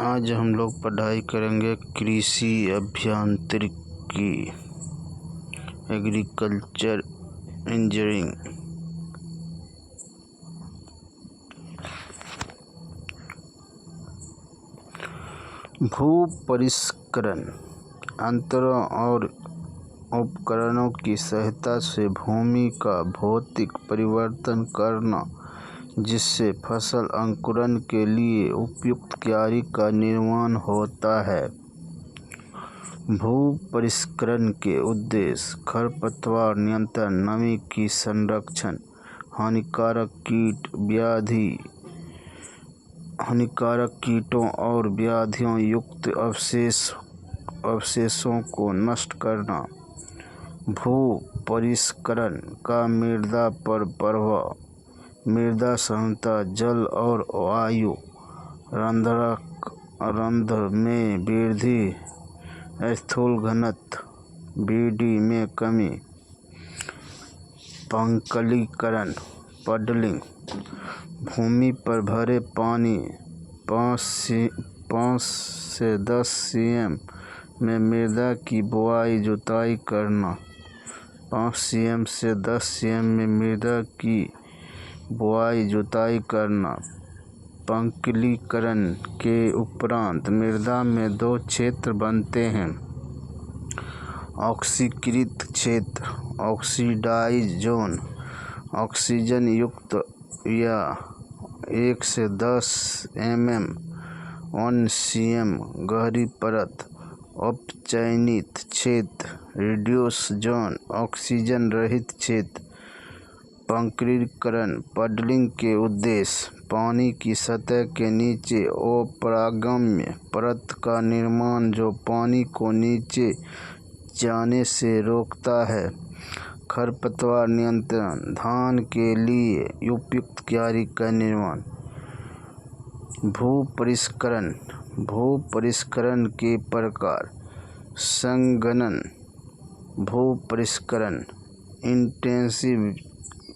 आज हम लोग पढ़ाई करेंगे कृषि अभियांत्रिकी, एग्रीकल्चर इंजीनियरिंग। भू परिष्करण यंत्रों और उपकरणों की सहायता से भूमि का भौतिक परिवर्तन करना, जिससे फसल अंकुरण के लिए उपयुक्त क्यारी का निर्माण होता है। भू परिष्करण के उद्देश्य खरपतवार नियंत्रण, नमी की संरक्षण, हानिकारक कीटों और व्याधियों युक्त अवशेषों को नष्ट करना। भू परिष्करण का मृदा पर प्रभाव: मृदा सांद्रता, जल और वायु रंध्र में वृद्धि, स्थूल घनत्व (बीडी) में कमी। पंकलीकरण पडलिंग: भूमि पर भरे पानी 5 से 10 cm में मृदा की बुआई जुताई करना। 5 cm से 10 cm में मृदा की बुआई जुताई करना। पंकलीकरण के उपरांत मृदा में 2 क्षेत्र बनते हैं: ऑक्सीकृत क्षेत्र ऑक्सीडाइज जोन, ऑक्सीजन युक्त या 1 से 10 mm 1 cm गहरी परत। अपचयनित क्षेत्र रिड्यूस जोन, ऑक्सीजन रहित क्षेत्र। पंकलीकरण पडलिंग के उद्देश्य पानी की सतह के नीचे अपरागम्य परत का निर्माण, जो पानी को नीचे जाने से रोकता है। खरपतवार नियंत्रण, धान के लिए उपयुक्त क्यारी का निर्माण। भू परिष्करण के प्रकार: संघनन भू परिष्करण, इंटेंसिव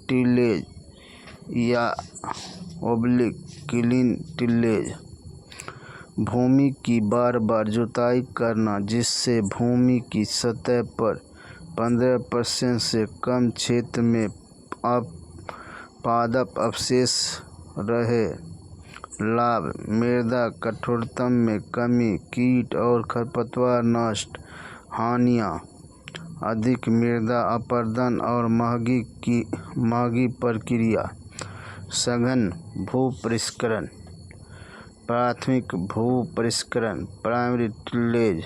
टिलेज या क्लीन टिलेज। भूमि की बार-बार जुताई करना, जिससे भूमि की सतह पर 15% से कम क्षेत्र में पादप अवशेष रहे। लाभ: मृदा कठोरता में कमी, कीट और खरपतवार नष्ट। हानियाँ: अधिक मृदा अपरदन और महंगी प्रक्रिया। सघन भू परिष्करण: प्राथमिक भू परिष्करण प्राइमरी टिलेज,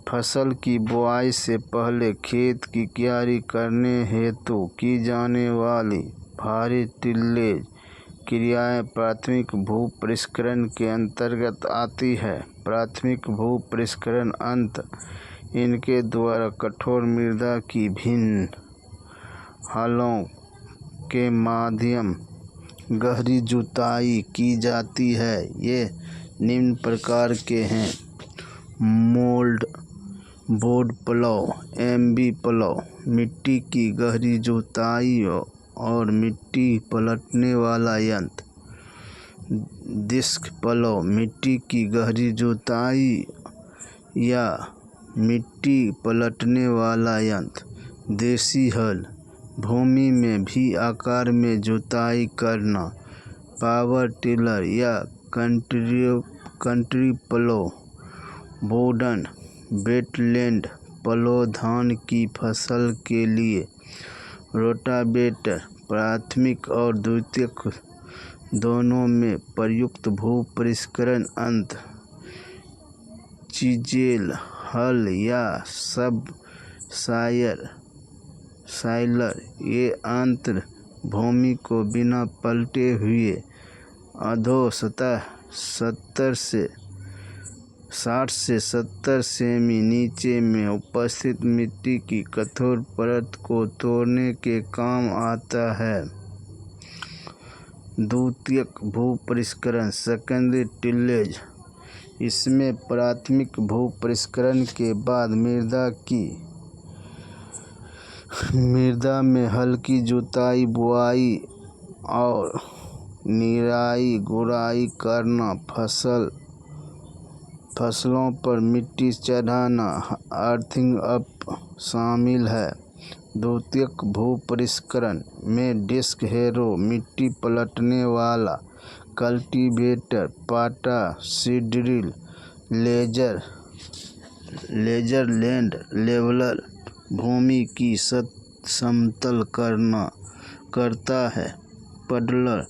फसल की बुआई से पहले खेत की क्यारी करने हेतु की जाने वाली भारी टिलेज क्रियाएं प्राथमिक भू परिष्करण के अंतर्गत आती है। प्राथमिक भू परिष्करण यंत्र इनके द्वारा कठोर मृदा की भिन्न हलों के माध्यम गहरी जुताई की जाती है। ये निम्न प्रकार के हैं: mould board plough, MB plough, मिट्टी की गहरी जुताई और मिट्टी पलटने वाला यंत्र। डिस्क प्लाव, मिट्टी की गहरी जुताई या मिट्टी पलटने वाला यंत्र। देसी हल, भूमि में भी आकार में जुताई करना। पावर टिलर या country plough. Wooden wetland plough, धान की फसल के लिए। रोटावेटर, प्राथमिक और द्वितीयक दोनों में प्रयुक्त भू परिष्करण यंत्र। चिजेल हल या सबसॉइलर, ये यंत्र भूमि को बिना पलटे हुए अधोसतह 60 से 70 सेमी नीचे में उपस्थित मिट्टी की कठोर परत को तोड़ने के काम आता है। द्वितीयक भू परिष्करण सेकेंडरी टिलेज, इसमें प्राथमिक भू परिष्करण के बाद मृदा में हल्की जुताई, बुआई और निराई गुड़ाई करना फसल फसलों पर मिट्टी चढ़ाना अर्थिंग अप शामिल है। द्वितीयक भूपरिष्करण में डिस्क हैरो, मिट्टी पलटने वाला कल्टीवेटर, पाटा, सीड-ड्रिल, लेजर लैंड लेवलर भूमि की समतल करता है। पडलर,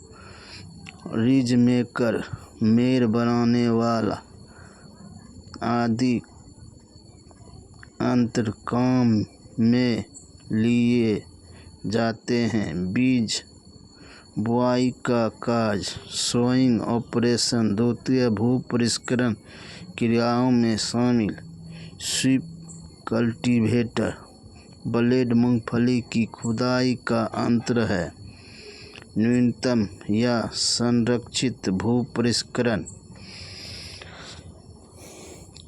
रिज मेकर, मेड़ बनाने वाला आदि अंतर काम में लिए जाते हैं। बीज बुआई का कार्य सोइंग ऑपरेशन द्वितीय भूपरिष्करण क्रियाओं में शामिल। स्वीप कल्टीवेटर ब्लेड मूंगफली की खुदाई का अंतर है। न्यूनतम या संरक्षित भूपरिष्करण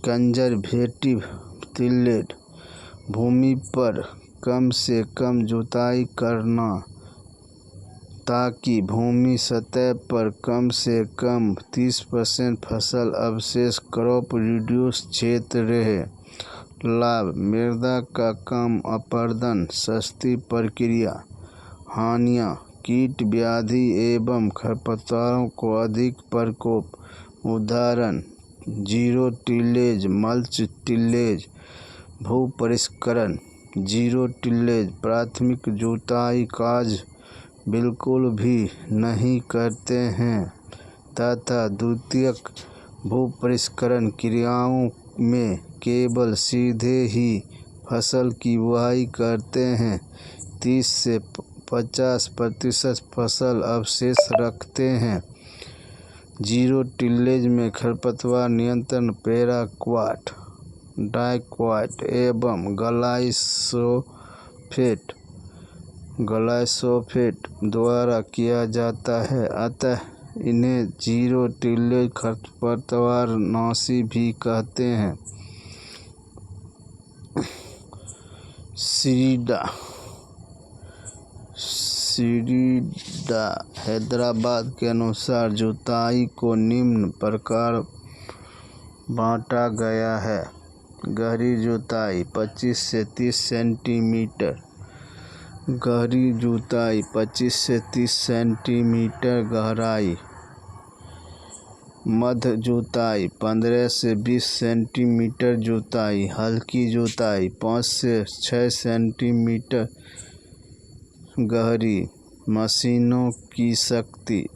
कंजरवेटिव टिलेज भूमि पर कम से कम जुताई करना ताकि भूमि सतह पर कम से कम 30% फसल अवशेष क्रॉप रिड्यूस क्षेत्र रहे। लाभ मृदा का कम अपरदन, सस्ती प्रक्रिया। हानियाँ कीट, व्याधि एवं खरपतवारों को अधिक प्रकोप। उदाहरण जीरो टिलेज, मल्च टिलेज। भूपरिष्करण जीरो टिलेज प्राथमिक जुताई कार्य बिल्कुल भी नहीं करते हैं तथा द्वितीयक भूपरिष्करण क्रियाओं में केवल सीधे ही फसल की बुआई करते हैं। 30 से 50% फसल अवशेष रखते हैं। जीरो टिलेज में खरपतवार नियंत्रण पैराक्वाट, डाइक्वाट एवं ग्लाइफोसेट द्वारा किया जाता है, अतः इन्हें जीरो टिलेज खरपतवार नाशी भी कहते हैं। सीडीडा हैदराबाद के अनुसार जुताई को निम्न प्रकार बांटा गया है। गहरी जुताई 25 से 30 सेंटीमीटर, गहरी जुताई 25 से 30 सेंटीमीटर गहराई। मध्य जुताई 15 से 20 सेंटीमीटर जुताई। हल्की जुताई 5 से 6 सेंटीमीटर गहरी। मशीनों की शक्ति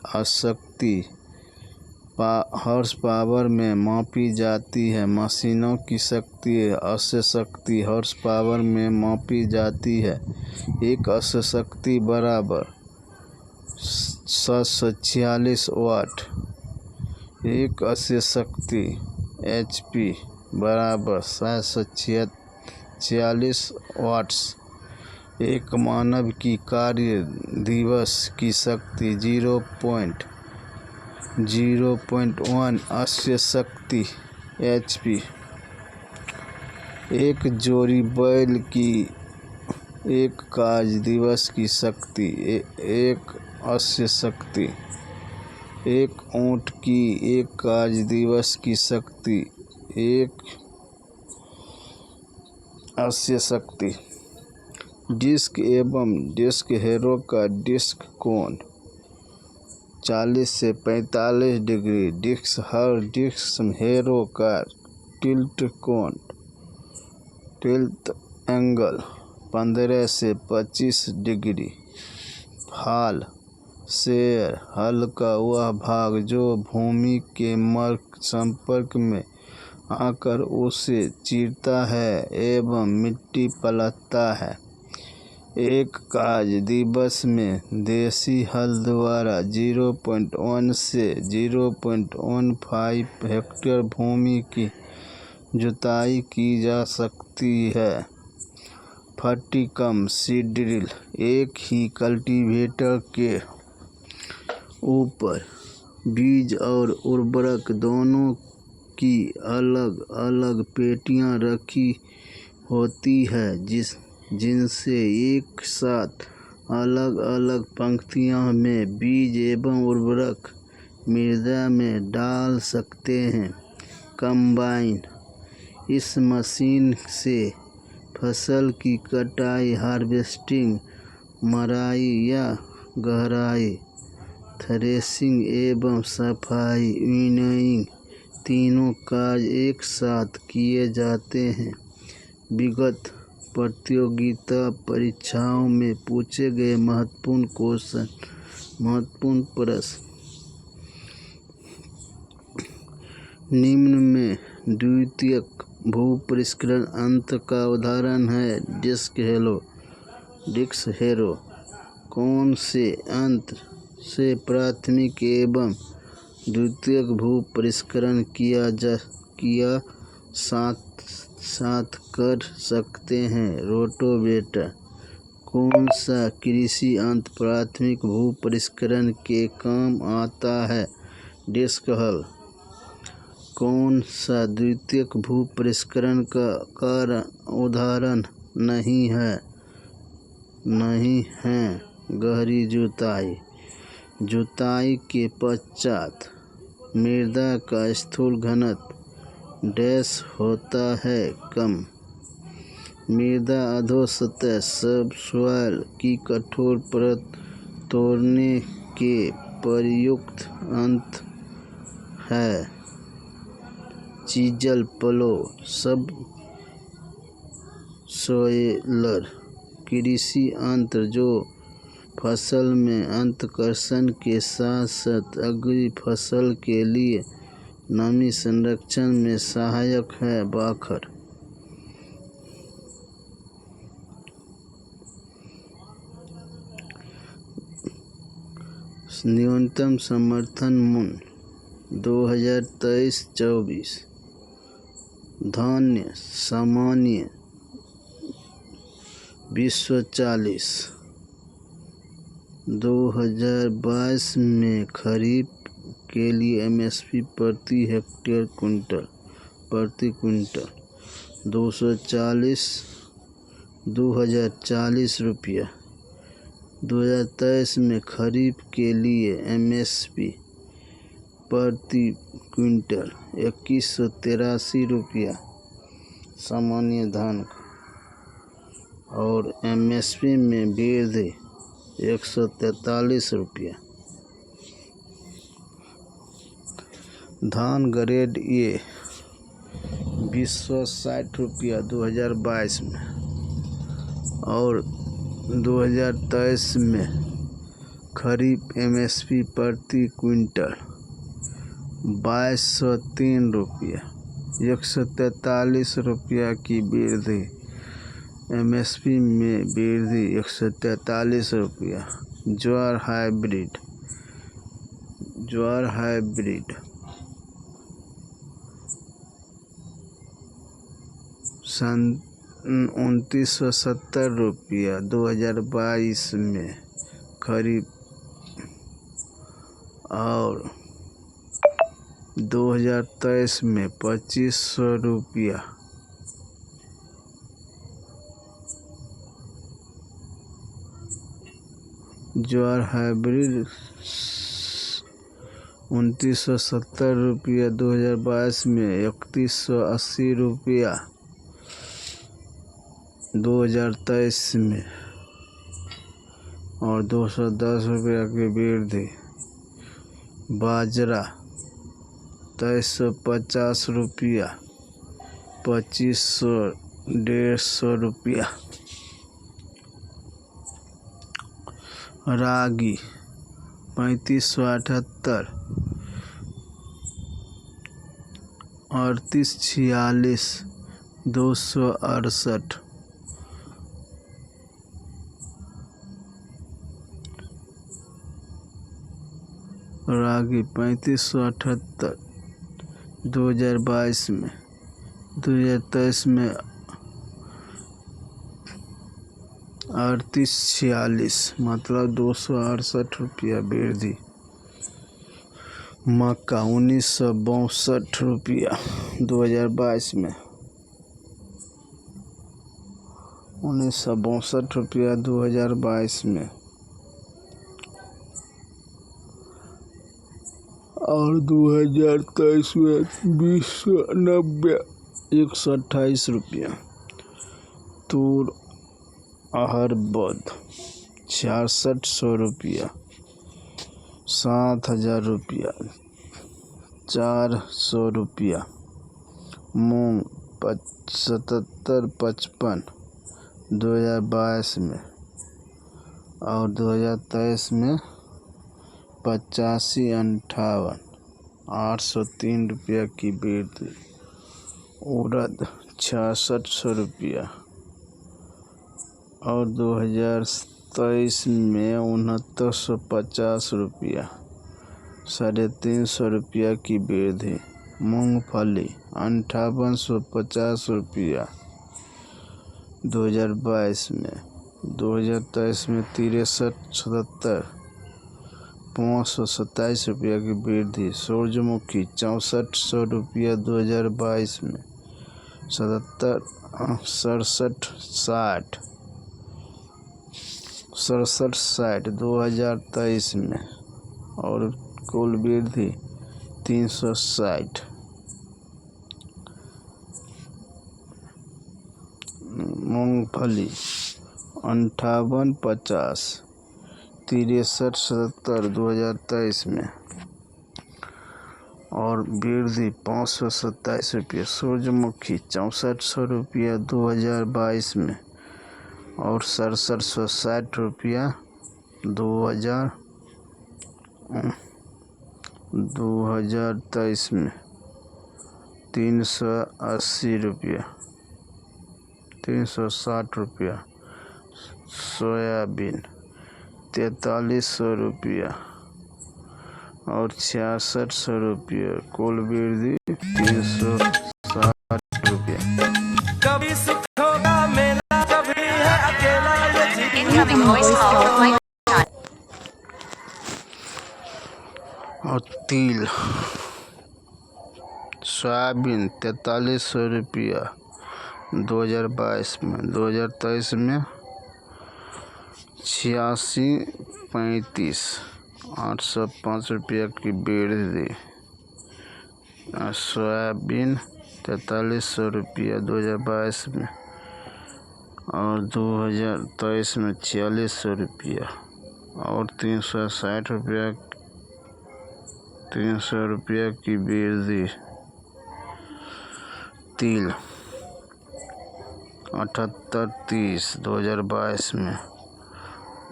हॉर्स पावर में मापी जाती है। मशीनों की शक्ति अश्व शक्ति हॉर्स पावर में मापी जाती है। एक अश्व शक्ति बराबर 746 वाट। एक अश्व शक्ति HP बराबर 746 वाट्स। एक मानव की कार्य दिवस की शक्ति 0.1 अश्व शक्ति HP। एक जोड़ी बैल की एक कार्य दिवस की शक्ति 1 अश्व शक्ति। एक ऊँट की एक कार्य दिवस की शक्ति 1 अश्व शक्ति। डिस्क एवं डिस्क हैरो का डिस्क कोण 40 से 45 डिग्री। हर डिस्क हैरो का टिल्ट एंगल 15 से 25 डिग्री। फाल शेयर हल का वह भाग जो भूमि के मर्क संपर्क में आकर उसे चीरता है एवं मिट्टी पलटता है। एक कार्य दिवस में देशी हल द्वारा 0.1 से 0.15 हेक्टेयर भूमि की जुताई की जा सकती है। फर्टिकम सीड-ड्रिल एक ही कल्टीवेटर के ऊपर बीज और उर्वरक दोनों की अलग अलग पेटियां रखी होती है जिनसे एक साथ अलग अलग पंक्तियों में बीज एवं उर्वरक मृदा में डाल सकते हैं। कंबाइन। इस मशीन से फसल की कटाई, हार्वेस्टिंग, मराई या गहराई, थ्रेशिंग एवं सफाई, विनोइंग तीनों कार्य एक साथ किए जाते हैं। विगत प्रतियोगिता परीक्षाओं में पूछे गए महत्वपूर्ण प्रश्न निम्न में द्वितीयक भू-परिष्करण यंत्र का उदाहरण है। Disc harrow. कौन से यंत्र से प्राथमिक एवं द्वितीयक भू-परिष्करण किया साथ कर सकते हैं? रोटावेटर। कौन सा कृषि यंत्र प्राथमिक भू-परिष्करण के काम आता है? डिस्क हल। कौन सा द्वितीयक भू-परिष्करण का उदाहरण नहीं है? गहरी जुताई। जुताई के पश्चात मृदा का स्थूल घनत्व होता है कम। मृदा अधोसतह सबसॉइल की कठोर परत तोड़ने के प्रयुक्त यंत्र है। चीजल प्लो। सबसॉइलर कृषि यंत्र जो फसल में अंतःकर्षण के साथ साथ अग्रिम फसल के लिए नमी संरक्षण में सहायक है। बाखर। न्यूनतम समर्थन मूल्य 2023-24। धान्य सामान्य 240। 2022 में खरीफ के लिए एमएसपी प्रति हेक्टेयर प्रति क्विंटल 2040 रुपया। 2023 में खरीफ के लिए एमएसपी प्रति क्विंटल 2183 रुपया सामान्य धान का, और एमएसपी में वृद्धि 143 रुपया। धान ग्रेड ए 260 रुपया 2022 में, और 2023 में खरीफ एमएसपी प्रति क्विंटल 2203 रुपया 143 रुपया की वृद्धि। एमएसपी में वृद्धि 143 रुपया। ज्वार हाइब्रिड 2970 रुपया 2022 में खरीफ, और 2023 में 2500 रुपया। ज्वार हाइब्रिड 2970 रुपया 2022 में 3180 रुपया 2023 में, और 210 रुपया की वृद्धि। बाजरा 2350 रुपया 2500-150 रुपया। रागी 3578 3846 268। रागी 3578 2022 में, 2023 में 3846 मतलब 268 रुपया वृद्धि। मक्का 1962 रुपया 2022 में, 1962 रुपया 2022 में, और 2023 में 2090 128 रुपया। तूर अहरबद 6600 रुपया 7000 रुपया 400 रुपया। मूंग 7755 2022 में और 2023 में 8558 803 रुपया की वृद्धि। उड़द 6600 रुपया और 2023 में 6950 रुपया 350 रुपया की वृद्धि। मूंगफली 5850 रुपया 2022 में 2023 में 6377 527 रुपया की वृद्धि। सूरजमुखी 6400 रुपया 2022 में 6760 2023 में और कुल वृद्धि 360। मूंगफली 5850 6370 2023 में और वृद्धि 527 रुपये। सूरजमुखी 6400 रुपया 2022 में और 6760 रुपया 2023 में। 380 रुपया 360 रुपया। सोयाबीन 4300 रुपया और 6600 रुपया। कुल वृद्धि 360 रुपया। कभी सुख होगा मेरा कभी है अकेला ये Incoming voice call from my और तिल सोयाबीन 4300 रुपया 2022 में 2023 में 8635 805 रुपया की वृद्धि। सोयाबीन 4300 रुपया 2022 में और 2023 में 4600 रुपया और 360 रुपया की वृद्धि। तिल 7830 2022 में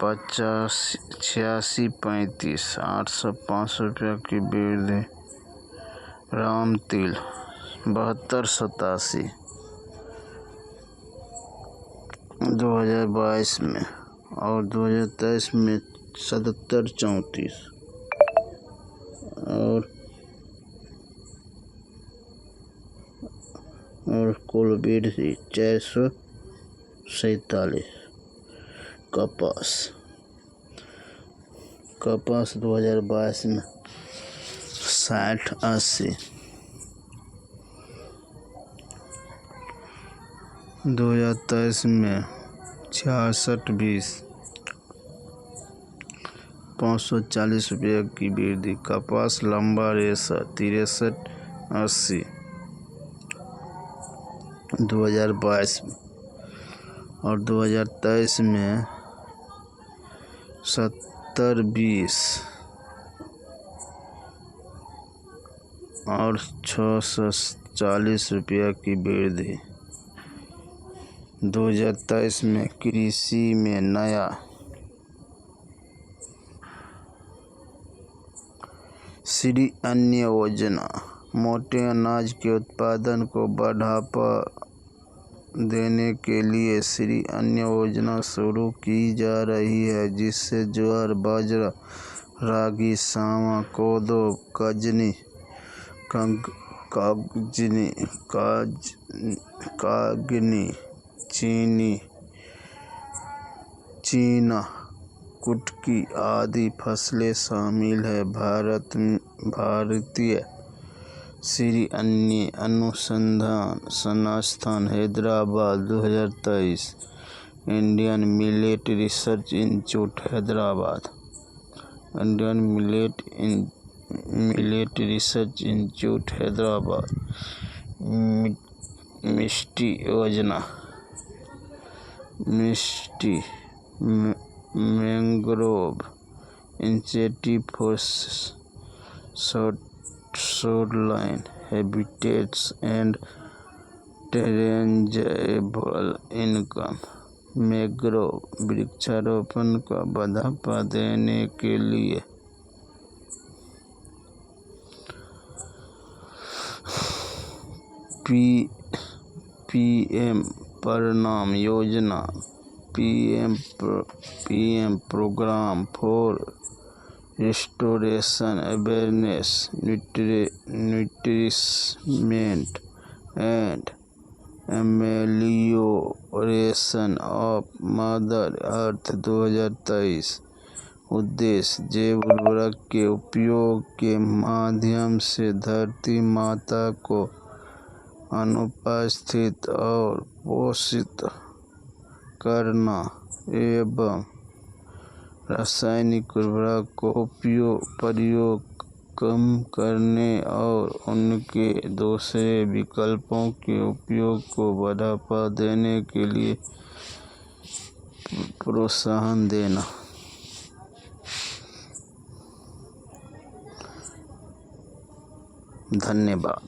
8635 805 रुपया की वृद्धि। राम तिल 7287 2022 में और 2023 में 7734 और कुल वृद्धि 447। कपास 2022 में 6080 2023 में 6620 540 रुपया की वृद्धि। कपास लंबा रेशा 6380 2022 में और 2023 में 7020 और 640 रुपया की वृद्धि। 2023 में कृषि में नया श्री अन्न योजना मोटे अनाज के उत्पादन को बढ़ावा देने के लिए श्री अन्न योजना शुरू की जा रही है, जिससे ज्वार, बाजरा, रागी, सावा, कोदो, कागनी, चीना, कुटकी आदि फसलें शामिल है। भारतीय श्री अन्न अनुसंधान संस्थान Hyderabad 2023। Indian millet research institute Hyderabad. Indian millet millet research institute Hyderabad, MISHTI योजना, MISHTI mangrove initiative for shoreline habitats and tangible income, mangrove वृक्षारोपण को बढ़ावा देने के लिए पीएम परिणाम योजना, PM program for restoration awareness nourishment and amelioration of mother earth 2023। उद्देश्य जैव उर्वरक के उपयोग के माध्यम से धरती माता को अनुपस्थित और पोषित करना एवं रासायनिक उर्वरक को प्रयोग कम करने और उनके दूसरे विकल्पों के उपयोग को बढ़ावा देने के लिए प्रोत्साहन देना। धन्यवाद।